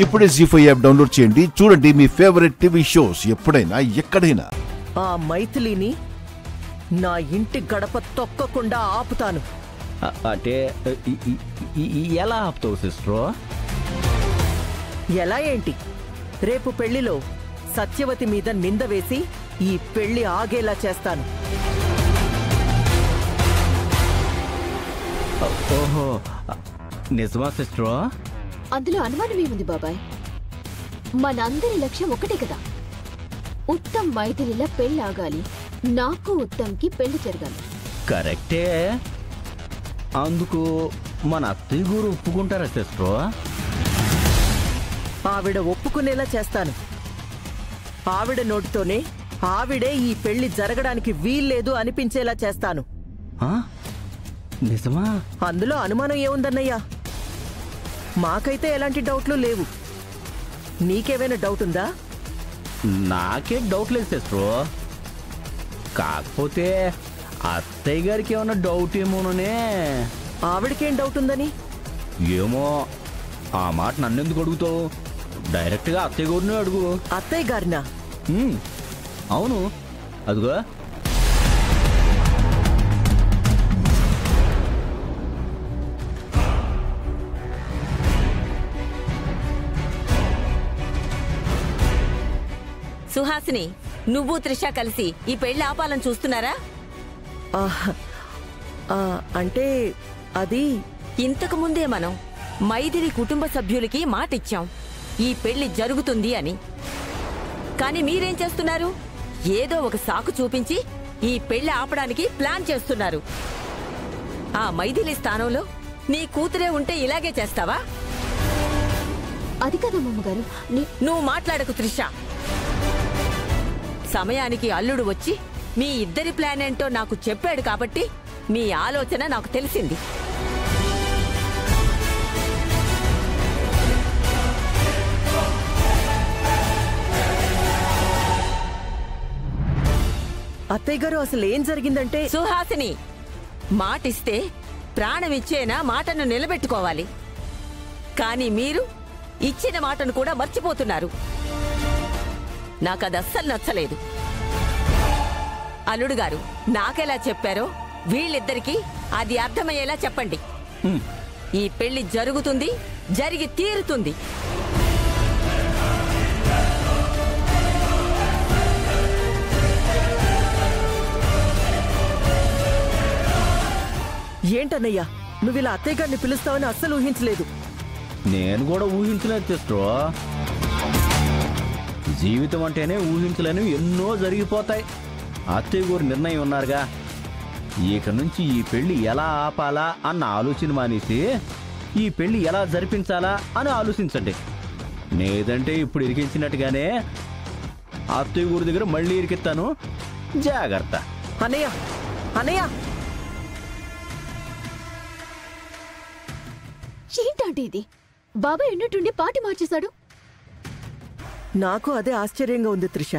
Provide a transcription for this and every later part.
ఇప్పుడే జీ5 app download చేయండి. చూడండి మీ ఫేవరెట్ టీవీ షోస్ ఎప్పుడైనా ఎక్కడైనా. ఆ మైథిలిని నా ఇంటి గడప తొక్కకుండా ఆపుతాను. అంటే ఎలా ఆపుతావు సిస్టర్? ఎలా ఏంటి? రేపు పెళ్లిలో సత్యవతి మీద నింద వేసి ఈ పెళ్లి ఆగేలా చేస్తాను. ఓహో, నిజమా సిస్టర్? అందులో అనుమానమేముంది బాబాయ్? మనందరి లక్ష్యం ఒకటే కదా, ఉత్తమ్ మైథిలిలా పెళ్లి ఆగాలి, నాకు ఉత్తమ్కి పెళ్లి జరగాలి. కరెక్టే. అందుకు మన అత్తయ్య గారు ఒప్పుకుంటారా సిస్టర్? ఆవిడ ఒప్పుకునేలా చేస్తాను. ఆవిడ నోటితోనే ఆవిడే ఈ పెళ్లి జరగడానికి వీల్లేదు అనిపించేలా చేస్తాను. నిజమా? అందులో అనుమానం ఏముందన్నయ్యా? మాకైతే ఎలాంటి డౌట్లు లేవు. నీకేమైనా డౌట్ ఉందా? నాకే డౌట్ లేదు సిస్టర్. కాకపోతే అత్తయ్య గారికి ఏమన్నా డౌట్ ఏమోననే. ఆవిడకేం డౌట్ ఉందని? ఏమో, ఆ మాట నన్నెందుకు అడుగుతావు? డైరెక్ట్గా అత్తయ్య గారినే అడుగు. అత్తయ్య గారినా? అవును, అదిగో. సుహాసిని, నువ్వు త్రిష కలిసి ఈ పెళ్లి ఆపాలని చూస్తున్నారా? అంటే అది ఇంతకు ముందే మనం మైథిలి కుటుంబ సభ్యులకి మాటిచ్చాం ఈ పెళ్లి జరుగుతుంది అని. కానీ మీరేం చేస్తున్నారు? ఏదో ఒక సాకు చూపించి ఈ పెళ్లి ఆపడానికి ప్లాన్ చేస్తున్నారు. ఆ మైథిలి స్థానంలో నీ కూతురే ఉంటే ఇలాగే చేస్తావా? అది కదా మామగారు. నువ్వు మాట్లాడకు త్రిష. సమయానికి అల్లుడు వచ్చి మీ ఇద్దరి ప్లాన్ ఏంటో నాకు చెప్పాడు కాబట్టి మీ ఆలోచన నాకు తెలిసింది. అత్తయ్య గారు, అసలు ఏం జరిగిందంటే... సుహాసిని, మాటిస్తే ప్రాణమిచ్చేనా మాటను నిలబెట్టుకోవాలి. కానీ మీరు ఇచ్చిన మాటను కూడా మర్చిపోతున్నారు. నాకది అస్సలు నచ్చలేదు. అల్లుడు గారు నాకెలా చెప్పారో వీళ్ళిద్దరికీ అది అర్థమయ్యేలా చెప్పండి. ఈ పెళ్లి జరుగుతుంది, జరిగి తీరుతుంది. ఏంటన్నయ్యా, నువ్వు ఇలా అత్తయ్య గారిని పిలుస్తావని అస్సలు ఊహించలేదు. నేను కూడా ఊహించలేదు సిస్టర్. జీవితం అంటేనే ఊహించలేనివి ఎన్నో జరిగిపోతాయి. అత్తయ్య గారు నిర్ణయం ఉన్నారుగా, ఇక నుంచి ఈ పెళ్లి ఎలా ఆపాలా అన్న ఆలోచన మానేసి ఈ పెళ్లి ఎలా జరిపించాలా అని ఆలోచించండి. లేదంటే ఇప్పుడు ఇరికించినట్టుగానే అత్తయ్య గారి దగ్గర మళ్ళీ ఇరికిస్తాను, జాగ్రత్త. అన్నయ్య, అన్నయ్య! ఏంటంటే ఇది? బాబాయ్ ఉన్నట్టుండి పార్టీ మార్చేశాడు. నాకు అదే ఆశ్చర్యంగా ఉంది త్రిష.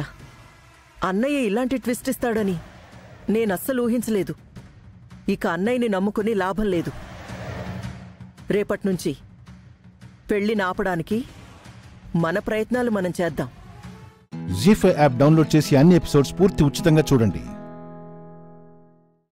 అన్నయ్య ఇలాంటి ట్విస్ట్ ఇస్తాడని నేనస్సలు ఊహించలేదు. ఇక అన్నయ్యని నమ్ముకుని లాభం లేదు. రేపట్నుంచి పెళ్లిని ఆపడానికి మన ప్రయత్నాలు మనం చేద్దాం. జీ5 యాప్ డౌన్లోడ్ చేసి అన్ని ఎపిసోడ్స్ పూర్తి ఉచితంగా చూడండి.